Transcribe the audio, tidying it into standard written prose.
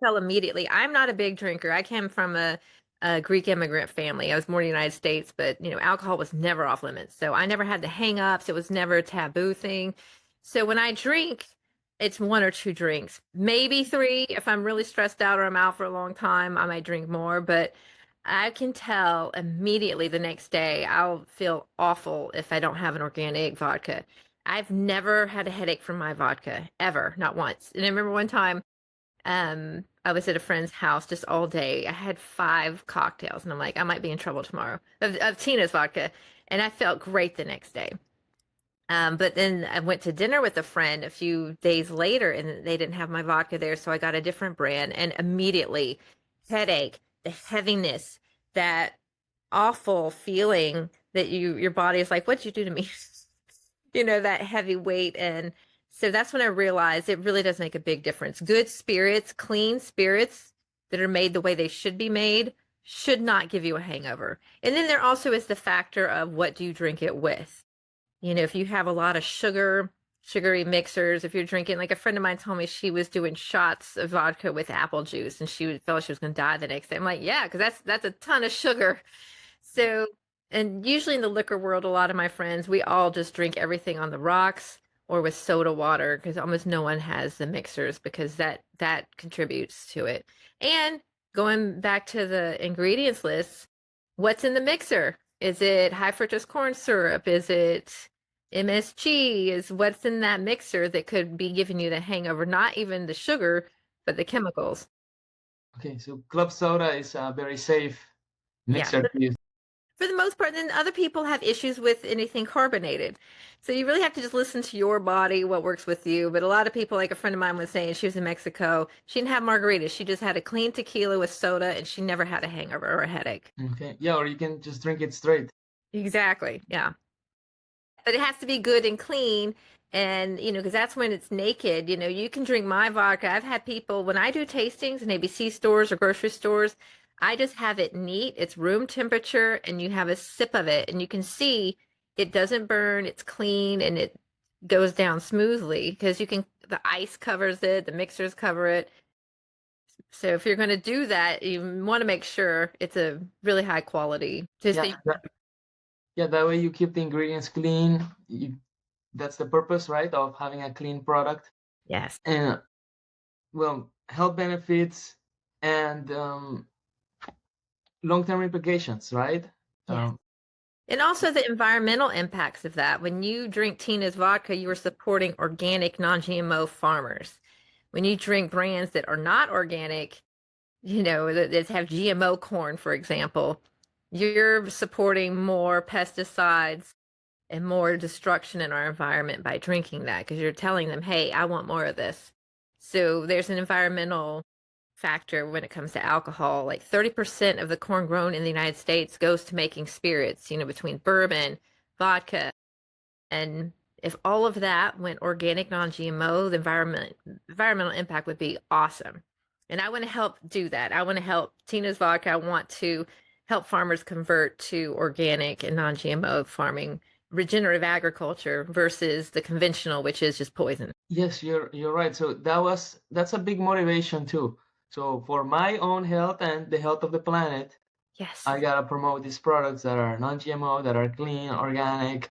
tell immediately. I'm not a big drinker. I came from a Greek immigrant family. I was born in the United States, but alcohol was never off limits. So I never had the hang-ups. It was never a taboo thing. So when I drink, it's one or two drinks, maybe three. If I'm really stressed out or I'm out for a long time, I might drink more. But I can tell immediately the next day I'll feel awful if I don't have an organic vodka. I've never had a headache from my vodka, ever, not once. And I remember one time I was at a friend's house just all day. I had 5 cocktails, and I'm like, I might be in trouble tomorrow of Tina's vodka. And I felt great the next day. But then I went to dinner with a friend a few days later, and they didn't have my vodka there, so I got a different brand, and immediately headache, the heaviness, that awful feeling that your body is like, what'd you do to me? That heavy weight. And so that's when I realized it really does make a big difference. Good spirits, clean spirits that are made the way they should be made should not give you a hangover. And then there also is the factor of what do you drink it with? If you have a lot of sugary mixers, if you're drinking, like a friend of mine told me she was doing shots of vodka with apple juice and felt she was going to die the next day. I'm like, yeah, because that's a ton of sugar. So, and usually in the liquor world, a lot of my friends, we all just drink everything on the rocks or with soda water because almost no one has the mixers because that contributes to it. And going back to the ingredients list, what's in the mixer? Is it high fructose corn syrup? Is it MSG? Is what's in that mixer that could be giving you the hangover? Not even the sugar, but the chemicals. Okay, so club soda is a very safe Yeah. mixer to use. For the most part. Then other people have issues with anything carbonated. So you really have to just listen to your body, what works with you. But a lot of people, like a friend of mine was saying, she was in Mexico. She didn't have margaritas. She just had a clean tequila with soda, and she never had a hangover or a headache. Okay, yeah, or you can just drink it straight. Exactly. Yeah. But it has to be good and clean. And, because that's when it's naked. You can drink my vodka. I've had people, when I do tastings in ABC stores or grocery stores, I just have it neat. It's room temperature, and you have a sip of it, and you can see it doesn't burn. It's clean, and it goes down smoothly because the ice covers it, the mixers cover it. So if you're going to do that, you want to make sure it's a really high quality. Just Yeah, that yeah, that way you keep the ingredients clean. That's the purpose, right, of having a clean product. yes. And well, health benefits and long-term implications, right? Yes. Um, And also the environmental impacts of that. When you drink Tina's vodka, you are supporting organic, non-GMO farmers. When you drink brands that are not organic, that have GMO corn, for example, you're supporting more pesticides and more destruction in our environment by drinking that because you're telling them, hey, I want more of this. So there's an environmental factor when it comes to alcohol. Like 30% of the corn grown in the United States goes to making spirits, between bourbon, vodka. And if all of that went organic, non-GMO, the environmental impact would be awesome. And I want to help do that. I want to help Tina's Vodka. I want to help farmers convert to organic and non-GMO farming, regenerative agriculture versus the conventional, which is just poison. yes, you're right. So that's a big motivation too. So for my own health and the health of the planet, Yes. I gotta promote these products that are non-GMO, that are clean, organic,